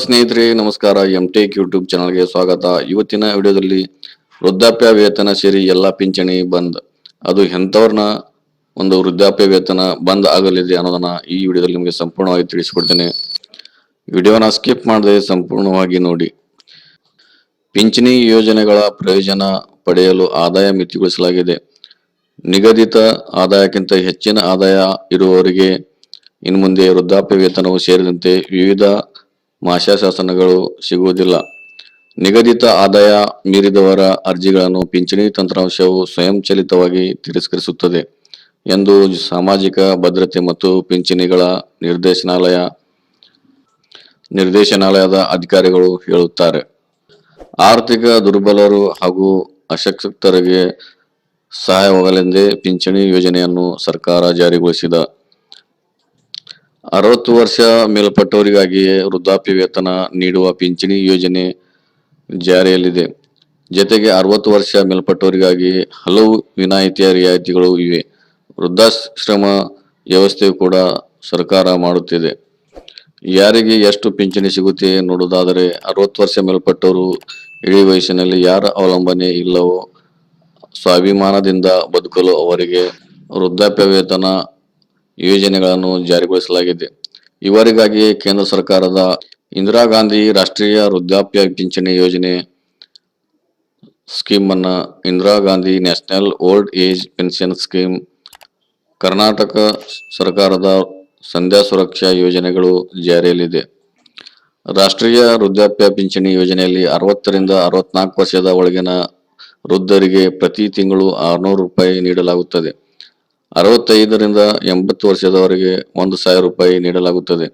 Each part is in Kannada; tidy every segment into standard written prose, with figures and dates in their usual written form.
ಸ್ನೇಹಿತರೆ, ನಮಸ್ಕಾರ. ಎಂಟೆಕ್ ಯೂಟ್ಯೂಬ್ ಚಾನಲ್ಗೆ ಸ್ವಾಗತ. ಇವತ್ತಿನ ವಿಡಿಯೋದಲ್ಲಿ ವೃದ್ಧಾಪ್ಯ ವೇತನ ಸೇರಿ ಎಲ್ಲ ಪಿಂಚಣಿ ಬಂದ್, ಅದು ಎಂಥವ್ರನ್ನ ಒಂದು ವೃದ್ಧಾಪ್ಯ ವೇತನ ಬಂದ್ ಆಗಲಿದೆ ಅನ್ನೋದನ್ನ ಈ ವಿಡಿಯೋದಲ್ಲಿ ನಿಮಗೆ ಸಂಪೂರ್ಣವಾಗಿ ತಿಳಿಸಿಕೊಡ್ತೇನೆ. ವಿಡಿಯೋನ ಸ್ಕಿಪ್ ಮಾಡದೆ ಸಂಪೂರ್ಣವಾಗಿ ನೋಡಿ. ಪಿಂಚಣಿ ಯೋಜನೆಗಳ ಪ್ರಯೋಜನ ಪಡೆಯಲು ಆದಾಯ ಮಿತಿಗೊಳಿಸಲಾಗಿದೆ. ನಿಗದಿತ ಆದಾಯಕ್ಕಿಂತ ಹೆಚ್ಚಿನ ಆದಾಯ ಇರುವವರಿಗೆ ಇನ್ನು ಮುಂದೆ ವೃದ್ಧಾಪ್ಯ ವೇತನವು ಸೇರಿದಂತೆ ವಿವಿಧ ಮಾಸಾಶಾಸನಗಳು ಸಿಗುವುದಿಲ್ಲ. ನಿಗದಿತ ಆದಾಯ ಮೀರಿದವರ ಅರ್ಜಿಗಳನ್ನು ಪಿಂಚಣಿ ತಂತ್ರಾಂಶವು ಸ್ವಯಂಚಾಲಿತವಾಗಿ ತಿರಸ್ಕರಿಸುತ್ತದೆ ಎಂದು ಸಾಮಾಜಿಕ ಭದ್ರತೆ ಮತ್ತು ಪಿಂಚಣಿಗಳ ನಿರ್ದೇಶನಾಲಯದ ಅಧಿಕಾರಿಗಳು ಹೇಳುತ್ತಾರೆ. ಆರ್ಥಿಕ ದುರ್ಬಲರು ಹಾಗೂ ಅಶಕ್ತರಿಗೆ ಸಹಾಯವಾಗಲೆಂದೇ ಪಿಂಚಣಿ ಯೋಜನೆಯನ್ನು ಸರ್ಕಾರ ಜಾರಿಗೊಳಿಸಿದ 60 ವರ್ಷ ಮೇಲ್ಪಟ್ಟವರಿಗಾಗಿಯೇ ವೃದ್ಧಾಪ್ಯ ವೇತನ ನೀಡುವ ಪಿಂಚಣಿ ಯೋಜನೆ ಜಾರಿಯಲ್ಲಿದೆ. ಜತೆಗೆ 60 ವರ್ಷ ಮೇಲ್ಪಟ್ಟವರಿಗಾಗಿ ಹಲವು ರಿಯಾಯಿತಿಗಳು ಇವೆ. ವೃದ್ಧಾಶ್ರಮ ವ್ಯವಸ್ಥೆ ಕೂಡ ಸರ್ಕಾರ ಮಾಡುತ್ತಿದೆ. ಯಾರಿಗೆ ಎಷ್ಟು ಪಿಂಚಣಿ ಸಿಗುತ್ತೆ ನೋಡುವುದಾದರೆ, 60 ವರ್ಷ ಮೇಲ್ಪಟ್ಟವರು ಇಳಿ ವಯಸ್ಸಿನಲ್ಲಿ ಯಾರ ಅವಲಂಬನೆ ಇಲ್ಲವೋ ಸ್ವಾಭಿಮಾನದಿಂದ ಬದುಕಲು ಅವರಿಗೆ ವೃದ್ಧಾಪ್ಯ ವೇತನ ಯೋಜನೆಗಳನ್ನು ಜಾರಿಗೊಳಿಸಲಾಗಿದೆ. ಇವರಿಗಾಗಿ ಕೇಂದ್ರ ಸರ್ಕಾರದ ಇಂದಿರಾ ಗಾಂಧಿ ರಾಷ್ಟ್ರೀಯ ವೃದ್ಧಾಪ್ಯ ಪಿಂಚಣಿ ಯೋಜನೆ ಸ್ಕೀಮ್ ಅನ್ನ Indira Gandhi national old age pension scheme, Karnataka ಸರ್ಕಾರದ ಸಂಧ್ಯಾ ಸುರಕ್ಷಾ ಯೋಜನೆಗಳು ಜಾರಿಯಲ್ಲಿದೆ. ರಾಷ್ಟ್ರೀಯ ವೃದ್ಧಾಪ್ಯ ಪಿಂಚಣಿ ಯೋಜನೆಯಲ್ಲಿ 60 ರಿಂದ 64 ವರ್ಷದ ಒಳಗಿನ ವೃದ್ಧರಿಗೆ ಪ್ರತಿ ತಿಂಗಳು 600 ರೂಪಾಯಿ ನೀಡಲಾಗುತ್ತದೆ. 65 ರಿಂದ 80 ವರ್ಷದವರೆಗೆ 1,000 ರೂಪಾಯಿ ನೀಡಲಾಗುತ್ತದೆ.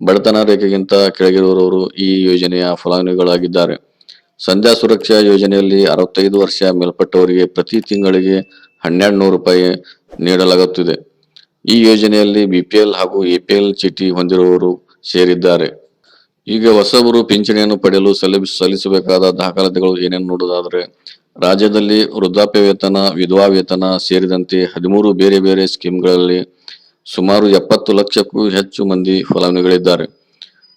ಬಡತನ ರೇಖೆಗಿಂತ ಕೆಳಗಿರುವವರು ಈ ಯೋಜನೆಯ ಫಲಾನುಭವಿಗಳಾಗಿದ್ದಾರೆ. ಸಂಧ್ಯಾ ಸುರಕ್ಷಾ ಯೋಜನೆಯಲ್ಲಿ 65 ವರ್ಷ ಮೇಲ್ಪಟ್ಟವರಿಗೆ ಪ್ರತಿ ತಿಂಗಳಿಗೆ 1,200 ರೂಪಾಯಿ ನೀಡಲಾಗುತ್ತಿದೆ. ಈ ಯೋಜನೆಯಲ್ಲಿ BPL ಹಾಗೂ APL ಚೀಟಿ ಹೊಂದಿರುವವರು ಸೇರಿದ್ದಾರೆ. ಈಗ ಹೊಸಬರು ಪಿಂಚಣಿಯನ್ನು ಪಡೆಯಲು ಸಲ್ಲಿಸಬೇಕಾದ ದಾಖಲಾತಿಗಳು ಏನೇನು ನೋಡುವುದಾದರೆ, ರಾಜ್ಯದಲ್ಲಿ ವೃದ್ಧಾಪ್ಯ ವೇತನ, ವಿಧವಾ ವೇತನ ಸೇರಿದಂತೆ 13 ಬೇರೆ ಬೇರೆ ಸ್ಕೀಮ್ಗಳಲ್ಲಿ ಸುಮಾರು 70 ಲಕ್ಷಕ್ಕೂ ಹೆಚ್ಚು ಮಂದಿ ಫಲಾನುಭವಿಗಳಿದ್ದಾರೆ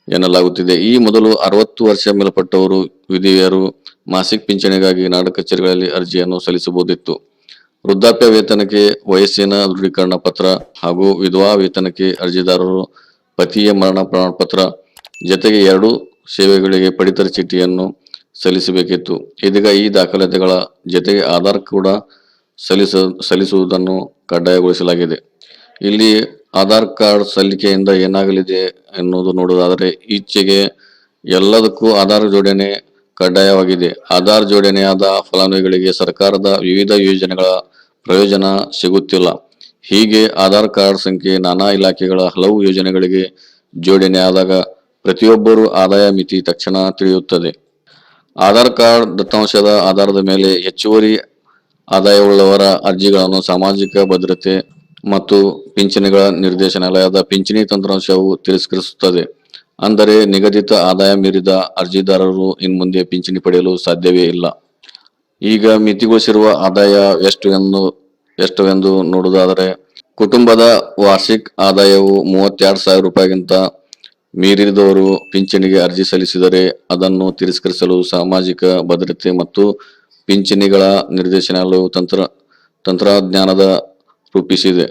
ಎನ್ನಲಾಗುತ್ತಿದೆ. ಈ ಮೊದಲು 60 ವರ್ಷ ಮೇಲ್ಪಟ್ಟವರು, ವಿಧವೆಯರು ಮಾಸಿಕ ಪಿಂಚಣಿಗಾಗಿ ನಾಡ ಕಚೇರಿಗಳಲ್ಲಿ ಅರ್ಜಿಯನ್ನು ಸಲ್ಲಿಸಬಹುದಿತ್ತು. ವೃದ್ಧಾಪ್ಯ ವೇತನಕ್ಕೆ ವಯಸ್ಸಿನ ದೃಢೀಕರಣ ಪತ್ರ ಹಾಗೂ ವಿಧವಾ ವೇತನಕ್ಕೆ ಅರ್ಜಿದಾರರು ಪತಿಯ ಮರಣ ಪ್ರಮಾಣ ಪತ್ರ ಜತೆಗೆ 2 ಸೇವೆಗಳಿಗೆ ಪಡಿತರ ಚೀಟಿಯನ್ನು ಸಲ್ಲಿಸಬೇಕಿತ್ತು. ಇದೀಗ ಈ ದಾಖಲಾತಿಗಳ ಜತೆಗೆ ಆಧಾರ್ ಕೂಡ ಸಲ್ಲಿಸುವುದನ್ನು ಕಡ್ಡಾಯಗೊಳಿಸಲಾಗಿದೆ. ಇಲ್ಲಿ ಆಧಾರ್ ಕಾರ್ಡ್ ಸಲ್ಲಿಕೆಯಿಂದ ಏನಾಗಲಿದೆ ಎನ್ನುವುದು ನೋಡುವುದಾದರೆ, ಈಚೆಗೆ ಎಲ್ಲದಕ್ಕೂ ಆಧಾರ್ ಜೋಡಣೆ ಕಡ್ಡಾಯವಾಗಿದೆ. ಆಧಾರ್ ಜೋಡಣೆಯಾದ ಫಲಾನುಭವಿಗಳಿಗೆ ಸರ್ಕಾರದ ವಿವಿಧ ಯೋಜನೆಗಳ ಪ್ರಯೋಜನ ಸಿಗುತ್ತಿಲ್ಲ. ಹೀಗೆ ಆಧಾರ್ ಕಾರ್ಡ್ ಸಂಖ್ಯೆ ನಾನಾ ಇಲಾಖೆಗಳ ಹಲವು ಯೋಜನೆಗಳಿಗೆ ಜೋಡಣೆಯಾದಾಗ ಪ್ರತಿಯೊಬ್ಬರು ಆದಾಯ ಮಿತಿ ತಕ್ಷಣ ತಿಳಿಯುತ್ತದೆ. ಆಧಾರ್ ಕಾರ್ಡ್ ದತ್ತಾಂಶದ ಆಧಾರದ ಮೇಲೆ ಹೆಚ್ಚುವರಿ ಆದಾಯವುಳ್ಳವರ ಅರ್ಜಿಗಳನ್ನು ಸಾಮಾಜಿಕ ಭದ್ರತೆ ಮತ್ತು ಪಿಂಚಣಿಗಳ ನಿರ್ದೇಶನಾಲಯದ ಪಿಂಚಣಿ ತಂತ್ರಾಂಶವು ತಿರಸ್ಕರಿಸುತ್ತದೆ. ಅಂದರೆ ನಿಗದಿತ ಆದಾಯ ಮೀರಿದ ಅರ್ಜಿದಾರರು ಇನ್ಮುಂದೆ ಪಿಂಚಣಿ ಪಡೆಯಲು ಸಾಧ್ಯವೇ ಇಲ್ಲ. ಈಗ ಮಿತಿಗೊಳಿಸಿರುವ ಆದಾಯ ಎಷ್ಟುವೆಂದು ನೋಡುವುದಾದರೆ, ಕುಟುಂಬದ ವಾರ್ಷಿಕ ಆದಾಯವು 32,000 ರೂಪಾಯಿಗಿಂತ ಮೀರಿದವರು ಪಿಂಚಣಿಗೆ ಅರ್ಜಿ ಸಲ್ಲಿಸಿದರೆ ಅದನ್ನು ತಿರಸ್ಕರಿಸಲು ಸಾಮಾಜಿಕ ಭದ್ರತೆ ಮತ್ತು ಪಿಂಚಣಿಗಳ ನಿರ್ದೇಶನಾಲಯವು ತಂತ್ರಜ್ಞಾನದ ರೂಪಿಸಿದೆ.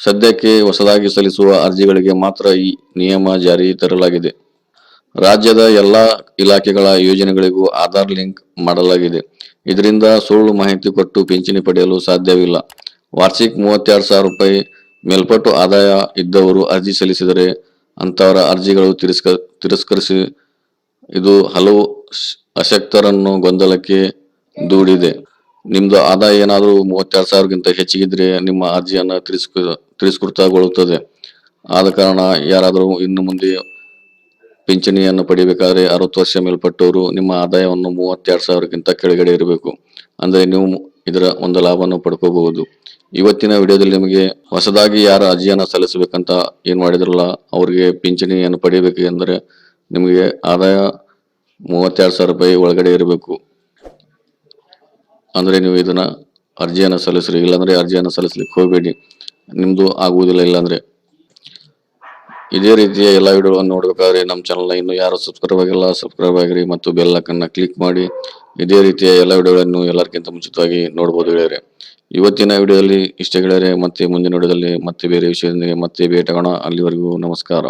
ಸದ್ಯಕ್ಕೆ ಹೊಸದಾಗಿ ಸಲ್ಲಿಸುವ ಅರ್ಜಿಗಳಿಗೆ ಮಾತ್ರ ಈ ನಿಯಮ ಜಾರಿ ತರಲಾಗಿದೆ. ರಾಜ್ಯದ ಎಲ್ಲಾ ಇಲಾಖೆಗಳ ಯೋಜನೆಗಳಿಗೂ ಆಧಾರ್ ಲಿಂಕ್ ಮಾಡಲಾಗಿದೆ. ಇದರಿಂದ ಸುಳ್ಳು ಮಾಹಿತಿ ಕೊಟ್ಟು ಪಿಂಚಣಿ ಪಡೆಯಲು ಸಾಧ್ಯವಿಲ್ಲ. ವಾರ್ಷಿಕ 32,000 ರೂಪಾಯಿ ಮೇಲ್ಪಟ್ಟು ಆದಾಯ ಇದ್ದವರು ಅರ್ಜಿ ಸಲ್ಲಿಸಿದರೆ ಅಂತವರ ಅರ್ಜಿಗಳು ತಿರಸ್ಕರಿಸಿ ಇದು ಹಲವು ಅಶಕ್ತರನ್ನು ಗೊಂದಲಕ್ಕೆ ದೂಡಿದೆ. ನಿಮ್ದು ಆದಾಯ ಏನಾದರೂ 32,000ಗಿಂತ ಹೆಚ್ಚಿಗಿದ್ರೆ ನಿಮ್ಮ ಅರ್ಜಿಯನ್ನು ತಿರಸ್ಕೃತಗೊಳ್ಳುತ್ತದೆ. ಆದ ಕಾರಣ ಯಾರಾದರೂ ಇನ್ನು ಮುಂದೆ ಪಿಂಚಣಿಯನ್ನು ಪಡಿಬೇಕಾದ್ರೆ 60 ವರ್ಷ ಮೇಲ್ಪಟ್ಟವರು ನಿಮ್ಮ ಆದಾಯವನ್ನು 32,000ಗಿಂತ ಕೆಳಗಡೆ ಇರಬೇಕು. ಅಂದ್ರೆ ನೀವು ಇದರ ಒಂದು ಲಾಭವನ್ನು ಪಡ್ಕೋಬಹುದು. ಇವತ್ತಿನ ವಿಡಿಯೋದಲ್ಲಿ ನಿಮಗೆ ಹೊಸದಾಗಿ ಯಾರ ಅರ್ಜಿಯನ್ನು ಸಲ್ಲಿಸಬೇಕಂತ ಏನ್ ಮಾಡಿದ್ರಲ್ಲ ಅವ್ರಿಗೆ ಪಿಂಚಣಿಯನ್ನು ಪಡಿಬೇಕು ಅಂದ್ರೆ ನಿಮಗೆ ಆದಾಯ 32,000 ರೂಪಾಯಿ ಒಳಗಡೆ ಇರಬೇಕು. ಅಂದ್ರೆ ನೀವು ಇದನ್ನ ಅರ್ಜಿಯನ್ನು ಸಲ್ಲಿಸ್ರಿ. ಇಲ್ಲಾಂದ್ರೆ ಅರ್ಜಿಯನ್ನು ಸಲ್ಲಿಸ್ಲಿಕ್ಕೆ ಹೋಗಬೇಡಿ, ನಿಮ್ದು ಆಗುವುದಿಲ್ಲ. ಇಲ್ಲಾಂದ್ರೆ ಇದೇ ರೀತಿಯ ಎಲ್ಲ ವಿಡಿಯೋಗಳನ್ನು ನೋಡಬೇಕಾದ್ರೆ ನಮ್ಮ ಚಾನಲ್ನ ಇನ್ನೂ ಯಾರು ಸಬ್ಸ್ಕ್ರೈಬ್ ಆಗಿಲ್ಲ ಸಬ್ಸ್ಕ್ರೈಬ್ ಆಗಿರಿ ಮತ್ತು ಬೆಲ್ ಐಕನ್ನ ಕ್ಲಿಕ್ ಮಾಡಿ ಇದೇ ರೀತಿಯ ಎಲ್ಲ ವಿಡಿಯೋಗಳನ್ನು ಎಲ್ಲರಿಗಿಂತ ಮುಂಚಿತವಾಗಿ ನೋಡಬಹುದು ಗೆಳೆಯರೆ. ಇವತ್ತಿನ ವಿಡಿಯೋದಲ್ಲಿ ಇಷ್ಟೇ ಗೆಳೆಯರೆ. ಮತ್ತೆ ಮುಂದಿನ ವಿಡಿಯೋದಲ್ಲಿ ಮತ್ತೆ ಬೇರೆ ವಿಷಯದೊಂದಿಗೆ ಮತ್ತೆ ಭೇಟಿಯಾಗೋಣ. ಅಲ್ಲಿವರೆಗೂ ನಮಸ್ಕಾರ.